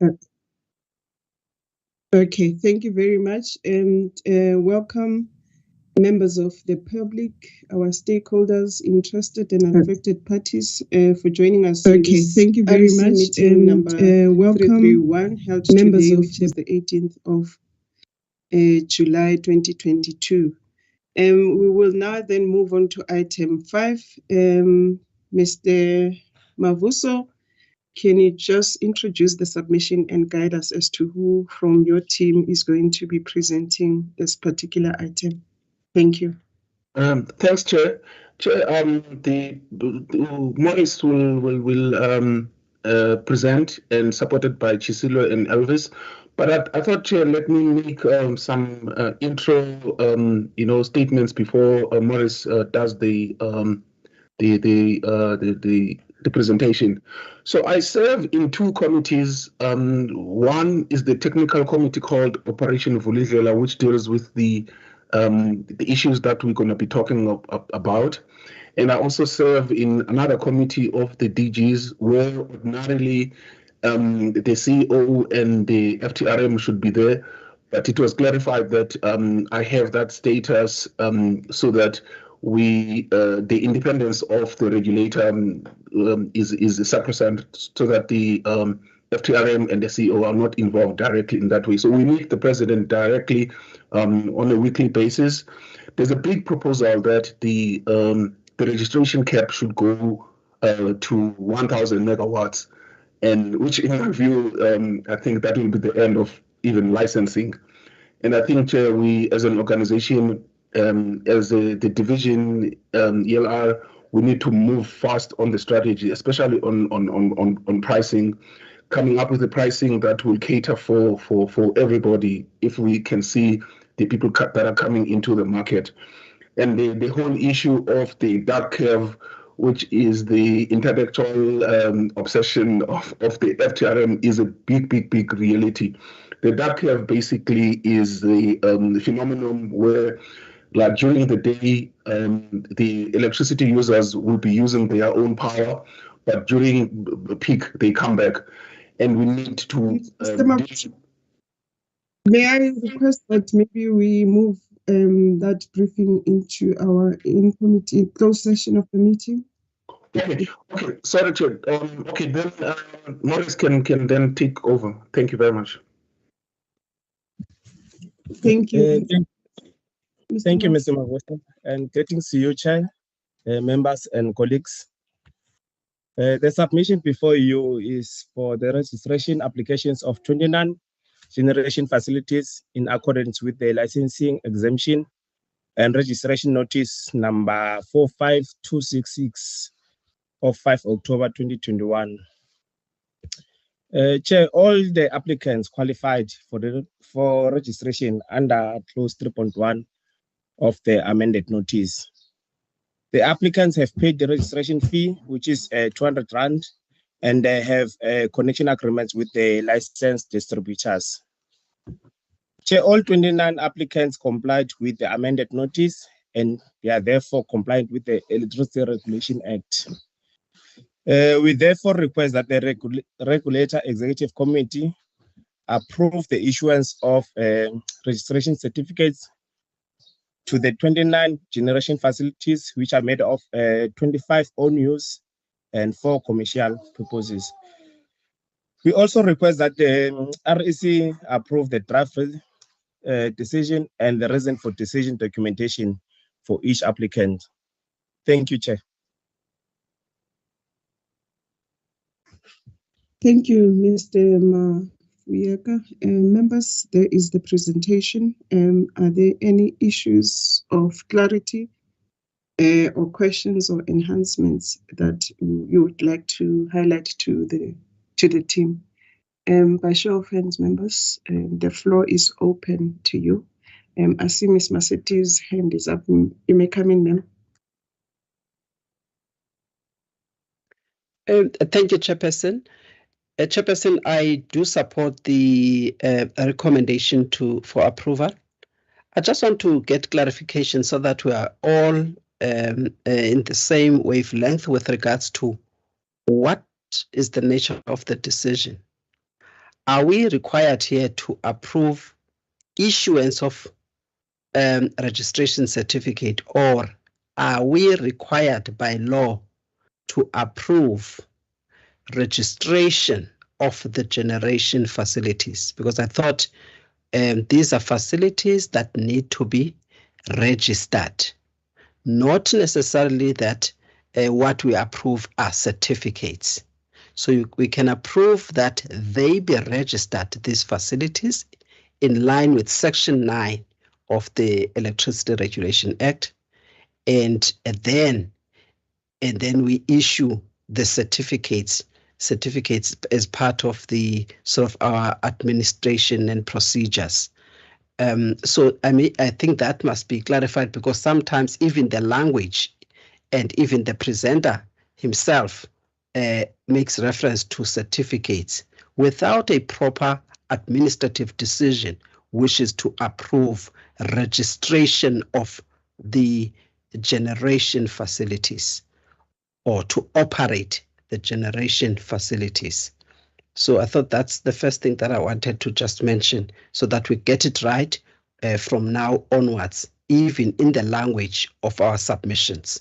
Uh, Okay, thank you very much, and welcome members of the public, our stakeholders, interested and affected parties for joining us. Okay, thank you very much, meeting and number welcome 331 held members today, of which is the 18th of July 2022. We will now then move on to item 5. Mr. Mavuso, can you just introduce the submission and guide us as to who from your team is going to be presenting this particular item? Thank you. Thanks, Chair. Chair, the Morris will present and supported by Chisilo and Elvis. But I thought, Chair, let me make some intro, statements before Morris does the presentation. So I serve in two committees. One is the technical committee called Operation Vulindlela, which deals with the issues that we're going to be talking about. And I also serve in another committee of the DGs, where ordinarily the CEO and the FTRM should be there. But it was clarified that I have that status so that the independence of the regulator is sacrosanct, so that the FTRM and the CEO are not involved directly in that way. So we meet the president directly on a weekly basis. There's a big proposal that the registration cap should go to 1,000 megawatts, and which, in my view, I think that will be the end of even licensing. And I think we, as an organization, as the division, ELR, we need to move fast on the strategy, especially on pricing, coming up with a pricing that will cater for everybody if we can see the people that are coming into the market. And the whole issue of the dark curve, which is the intellectual obsession of the FTRM, is a big reality. The dark curve basically is the phenomenon where, like, during the day, the electricity users will be using their own power, but during peak, they come back. And we need to... May I request that maybe we move that briefing into our in-committee closed session of the meeting? Okay. Sorry, Chair. Okay, then Morris can then take over. Thank you very much. Thank you. Thank you, Mr. Mavuso, and greetings to you, Chair, members and colleagues. The submission before you is for the registration applications of 29 generation facilities in accordance with the licensing exemption and registration notice number 45266 of 5 October 2021. Chair, all the applicants qualified for registration under clause 3.1 of the amended notice. The applicants have paid the registration fee, which is 200 Rand, and they have connection agreements with the licensed distributors. Chair, all 29 applicants complied with the amended notice, and they are therefore compliant with the Electricity Regulation Act. We therefore request that the Regulator Executive Committee approve the issuance of registration certificates to the 29 generation facilities, which are made of 25 own use and 4 commercial purposes. We also request that the REC approve the draft decision and the reason for decision documentation for each applicant. Thank you, Chair. Thank you, Mr. Mafuyeka. Members, there is the presentation. Are there any issues of clarity or questions or enhancements that you would like to highlight to the team? By show of hands, members, the floor is open to you. I see Ms. Maseti's hand is up. You may come in, ma'am. Thank you, Chairperson. Chairperson, I do support the recommendation for approval. I just want to get clarification so that we are all in the same wavelength with regards to what is the nature of the decision. are we required here to approve issuance of registration certificate, or are we required by law to approve registration of the generation facilities? Because I thought these are facilities that need to be registered, not necessarily that what we approve are certificates. So we can approve that they be registered, these facilities, in line with Section 9 of the Electricity Regulation Act, and then we issue the certificates as part of the sort of our administration and procedures. So I think that must be clarified, because sometimes even the language and even the presenter himself makes reference to certificates without a proper administrative decision, which is to approve registration of the generation facilities or to operate the generation facilities. So I thought that's the first thing that I wanted to just mention, so that we get it right from now onwards, even in the language of our submissions.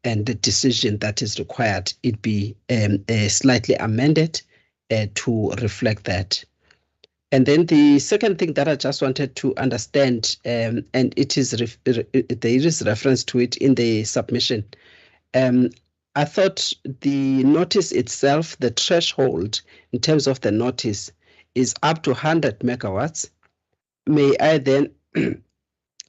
And the decision that is required, it be slightly amended to reflect that. And then the second thing that I just wanted to understand, and it is there is reference to it in the submission. I thought the notice itself, the threshold in terms of the notice, is up to 100 megawatts. May I then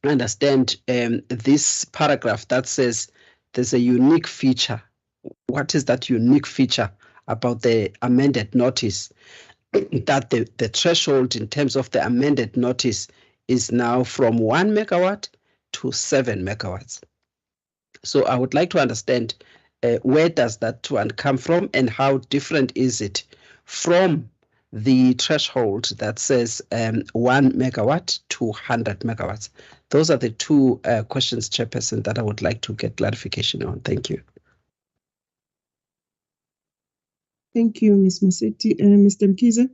understand this paragraph that says there's a unique feature? What is that unique feature about the amended notice, that the threshold in terms of the amended notice is now from 1 megawatt to 7 megawatts? So I would like to understand where does that one come from, and how different is it from the threshold that says 1 megawatt to 100 megawatts? Those are the two questions, Chairperson, that I would like to get clarification on. Thank you. Thank you, Ms. Maseti. Mr. Mkiza?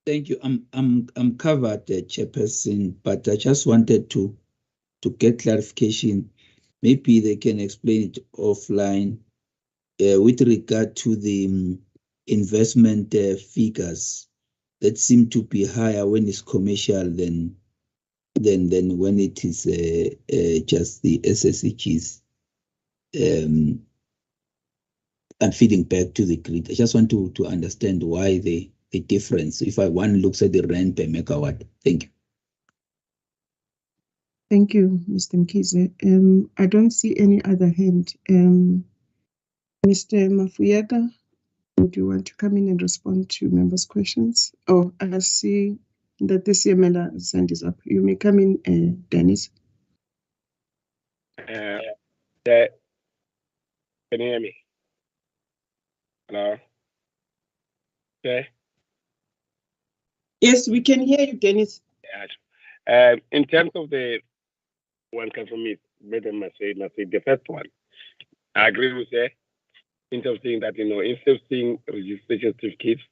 Thank you. I'm covered, Chairperson, but I just wanted to get clarification. Maybe they can explain it offline with regard to the investment figures that seem to be higher when it's commercial than when it is just the SSEGs and feeding back to the grid. I just want to understand why the difference, if one looks at the rent per megawatt. Thank you. Thank you, Mr. Mkize. I don't see any other hand. Mr. Mafuyeka, would you want to come in and respond to members' questions? Oh, I see that the CML's hand is up. You may come in, Dennis. Can you hear me? Hello? Okay. Yes, we can hear you, Dennis. Yeah. In terms of the one come from me, Madam Masei, the first one, I agree with her. In terms of saying that, instead of seeing registration certificates,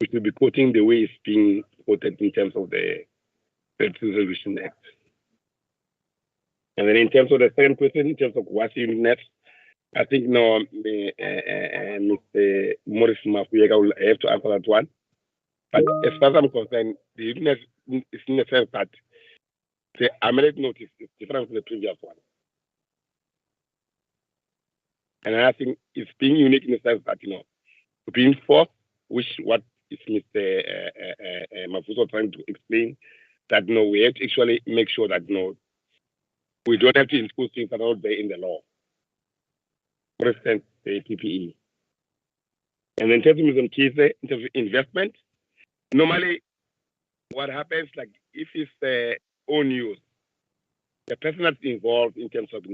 we should be quoting the way it's being quoted in terms of the Electricity Regulation Act. And then in terms of the second question, in terms of what's uniqueness, I think Mr. Morris Mafuyeka will have to answer that one. But as far as I'm concerned, the uniqueness is in the sense that the amended notice is different from the previous one. And I think it's being unique in the sense that, being forced, which what is Mr. Mafuso trying to explain, that we have to actually make sure that we don't have to impose things that are not there in the law. For instance, the PPE. And in terms of Mkize, in terms of investment, normally what happens, like if it's own use, the person that's involved in terms of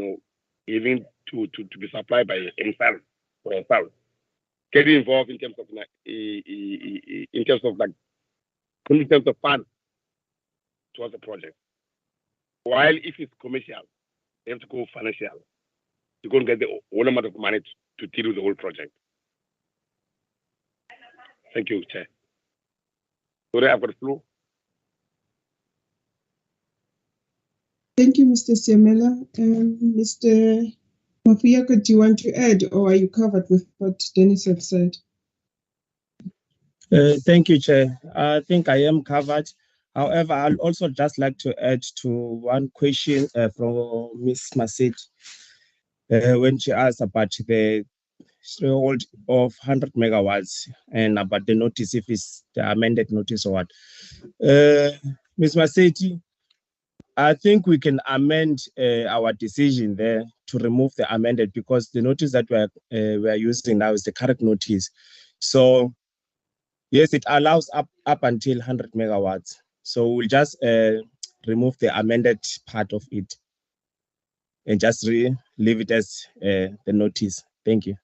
even to be supplied by himself or herself, get involved in terms of funds towards the project. While if it's commercial, they have to go financial. You're going to get the whole amount of money to deal with the whole project. Thank you, Chair. Sorry, I've got the floor. Thank you, Mr. Siamela. Mr. Mafuyaka, do you want to add, or are you covered with what Dennis has said? Thank you, Chair. I think I am covered. However, I'll also just like to add to one question from Ms. Maset when she asked about the threshold of 100 megawatts and about the notice, if it's the amended notice or what. Ms. Maset, I think we can amend our decision there to remove the amended, because the notice that we're using now is the correct notice. So yes, it allows up until 100 megawatts. So we'll just remove the amended part of it and just leave it as the notice. Thank you.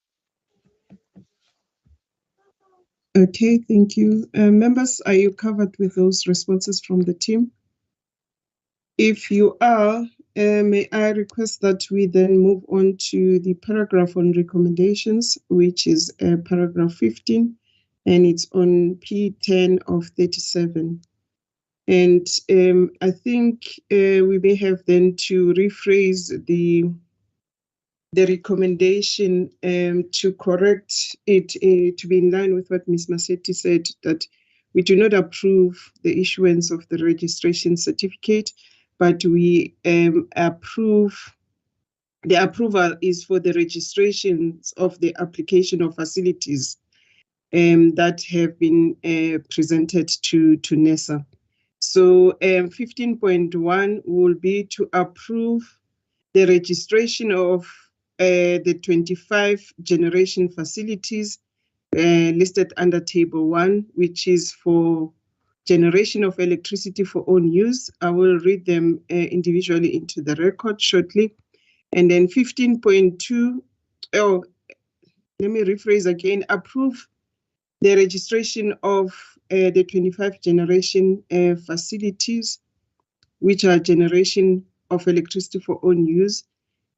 Okay, thank you. Members, are you covered with those responses from the team? If you are, may I request that we then move on to the paragraph on recommendations, which is paragraph 15, and it's on P10 of 37. And I think we may have then to rephrase the recommendation to correct it to be in line with what Ms. Masetti said, that we do not approve the issuance of the registration certificate, but we approve. The approval is for the registrations of the application of facilities that have been presented to NESA. So 15.1 will be to approve the registration of the 25 generation facilities listed under Table 1, which is for generation of electricity for own use. I will read them individually into the record shortly. And then 15.2, let me rephrase again, approve the registration of the 25 generation facilities, which are generation of electricity for own use,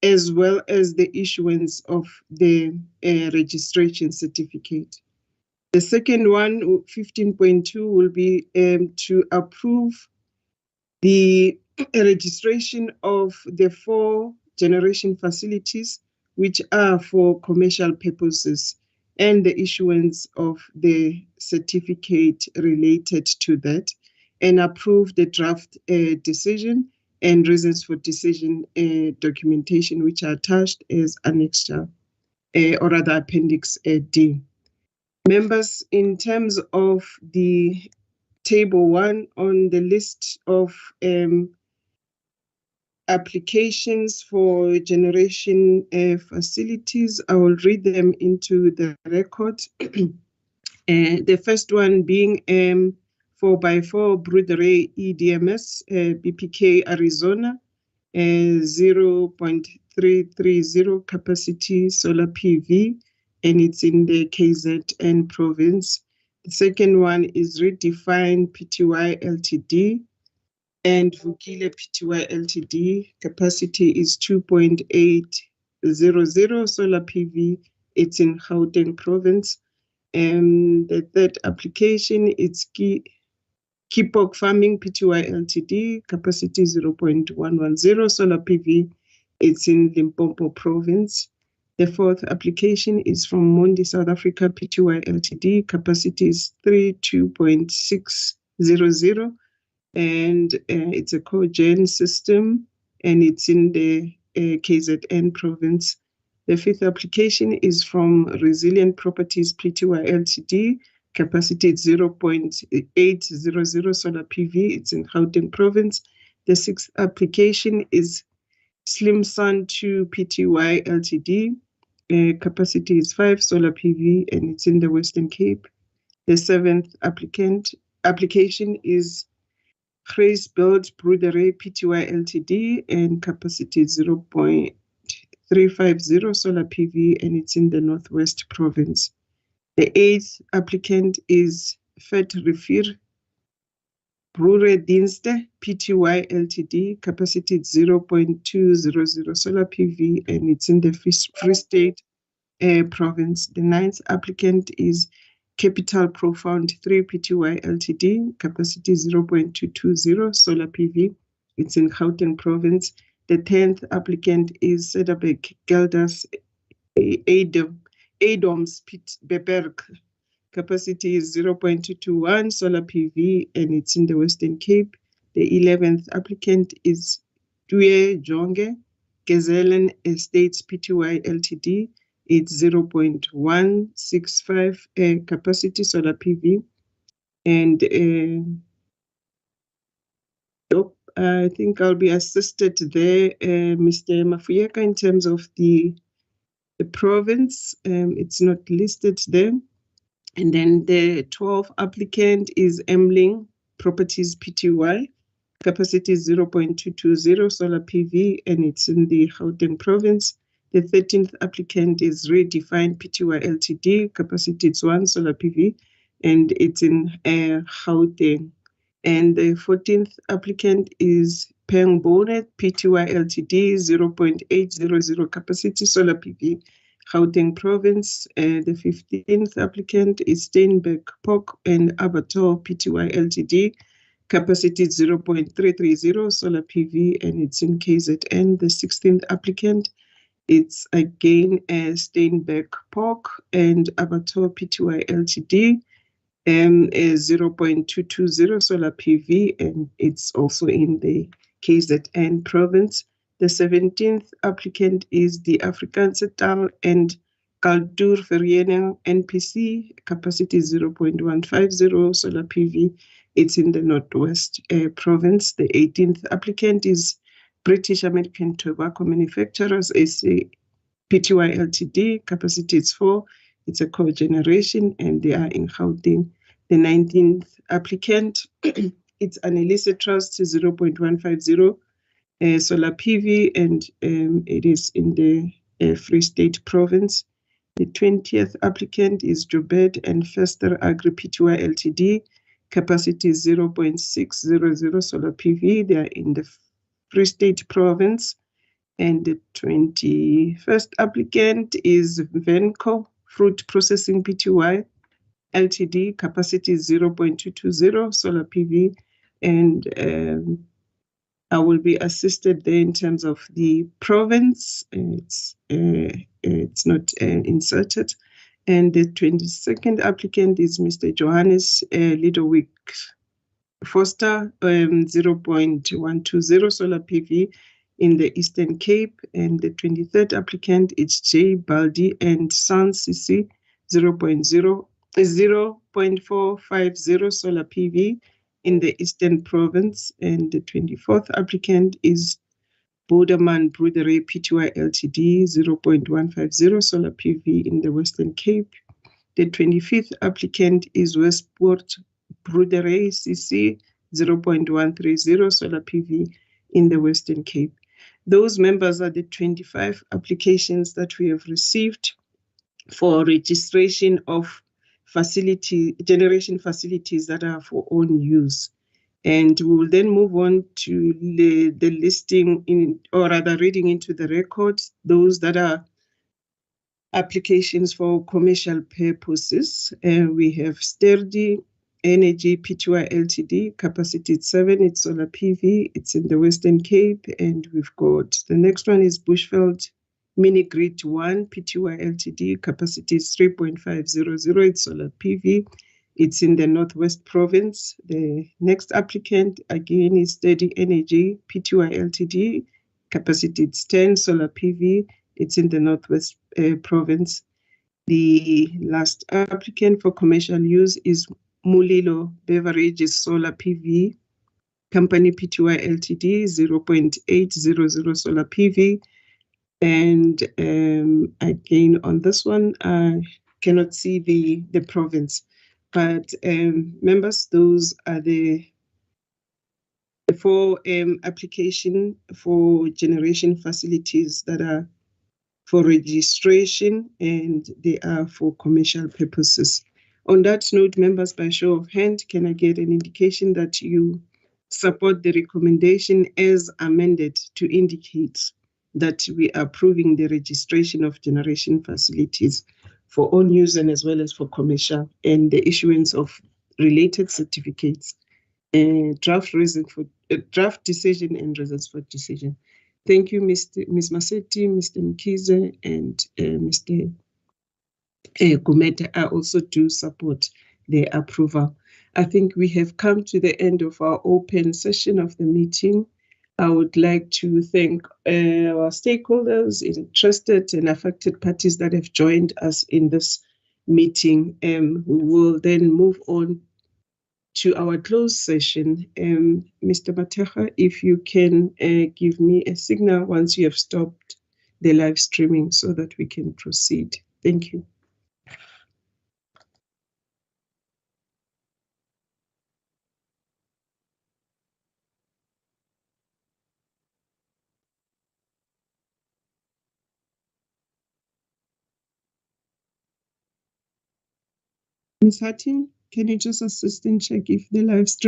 as well as the issuance of the registration certificate. The second one, 15.2, will be to approve the registration of the 4 generation facilities, which are for commercial purposes, and the issuance of the certificate related to that, and approve the draft decision and reasons for decision documentation, which are attached as annexure or rather Appendix D. Members, in terms of the Table 1 on the list of applications for generation facilities, I will read them into the record. The first one being 4x4 Brood Array EDMS, BPK Arizona, 0.330 capacity solar PV, and it's in the KZN province. The second one is Redefine Pty Ltd and Vukile Pty Ltd. Capacity is 2.800 solar PV. It's in Gauteng province. And the third application is Kipok Farming Pty Ltd. Capacity 0.110 solar PV. It's in Limpopo province. The fourth application is from Mondi South Africa Pty Ltd. Capacity is 32.600, and it's a cogen system, and it's in the KZN province. The fifth application is from Resilient Properties Pty Ltd. Capacity 0.800 solar PV. It's in Gauteng province. The sixth application is Slim Sun 2 Pty Ltd. Capacity is 5 solar PV, and it's in the Western Cape. The seventh application is Grace Build Brood Array Pty Ltd. And capacity 0.350 solar PV, and it's in the Northwest province. The eighth applicant is Fet Refir Brewery Dienste Pty Ltd. Capacity 0.200 solar PV, and it's in the Free State province. The ninth applicant is Capital Profound 3 Pty Ltd, capacity 0.220 solar PV. It's in Gauteng province. The 10th applicant is Cederberg Gelders Adoms Beperk. Capacity is 0.221 solar PV, and it's in the Western Cape. The 11th applicant is Due Jonge Gezelen Estates Pty Ltd. It's 0.165 capacity solar PV. And I think I'll be assisted there, Mr. Mafuyeka, in terms of the province. It's not listed there. And then the 12th applicant is Emling Properties Pty. Capacity is 0.220 solar PV, and it's in the Gauteng province. The 13th applicant is Redefined Pty Ltd. Capacity is 1 solar PV, and it's in Gauteng. And the 14th applicant is Peng Bonet Pty Ltd. 0.800 capacity solar PV. Gauteng province. The 15th applicant is Steinberg Pork and Abattoir Pty Ltd. Capacity 0.330 solar PV, and it's in KZN. The 16th applicant, it's again Steinberg Pork and Abattoir Pty Ltd. 0.220 solar PV, and it's also in the KZN province. The 17th applicant is the Afrikaanse Taal and Kultuurvereniging NPC, capacity 0.150 solar PV. It's in the Northwest province. The 18th applicant is British American Tobacco Manufacturers SA Pty Ltd. Capacity is 4. It's a cogeneration, and they are in Gauteng. The 19th applicant, it's an illicit trust 0.150 solar PV, and it is in the Free State province. The 20th applicant is Jobed and Fester Agri Pty Ltd. Capacity 0.600 solar PV. They are in the Free State province. And the 21st applicant is Venco Fruit Processing Pty Ltd. Capacity 0.220 solar PV. And I will be assisted there in terms of the province. It's not inserted. And the 22nd applicant is Mr. Johannes Lidowick Foster, 0.120 solar PV in the Eastern Cape. And the 23rd applicant is J. Baldi and Sons CC, 0.450 solar PV in the Eastern Province. And the 24th applicant is Boderman Brewery Pty Ltd, 0.150 solar PV in the Western Cape. The 25th applicant is Westport Brewery CC, 0.130 solar PV in the Western Cape. Those members are the 25 applications that we have received for registration of generation facilities that are for own use. And we will then move on to the listing or rather reading into the record, those that are applications for commercial purposes. We have Sturdy Energy Pty Ltd, capacity 7, it's solar PV, it's in the Western Cape. And we've got the next one is Bushveld Mini Grid 1 Pty Ltd, capacity is 3.500, it's solar PV. It's in the Northwest Province. The next applicant again is Steady Energy Pty Ltd. Capacity is 10 solar PV. It's in the Northwest Province. The last applicant for commercial use is Mulilo Beverages Solar PV Company Pty Ltd. 0.800 solar PV. And again on this one, I cannot see the province. But members, those are the 4 application for generation facilities that are for registration, and they are for commercial purposes. On that note, members, by show of hand, can I get an indication that you support the recommendation as amended to indicate that we are approving the registration of generation facilities for own use and as well as for commercial, and the issuance of related certificates, draft decision and reasons for decision. Thank you, Ms. Masetti, Mr. Mkize, and Mr. Gumede. I also do support the approval. I think we have come to the end of our open session of the meeting. I would like to thank our stakeholders, interested and affected parties that have joined us in this meeting. We will then move on to our closed session. Mr. Mateja, if you can give me a signal once you have stopped the live streaming so that we can proceed. Thank you. Ms. Hattin, can you just assist and check if the live stream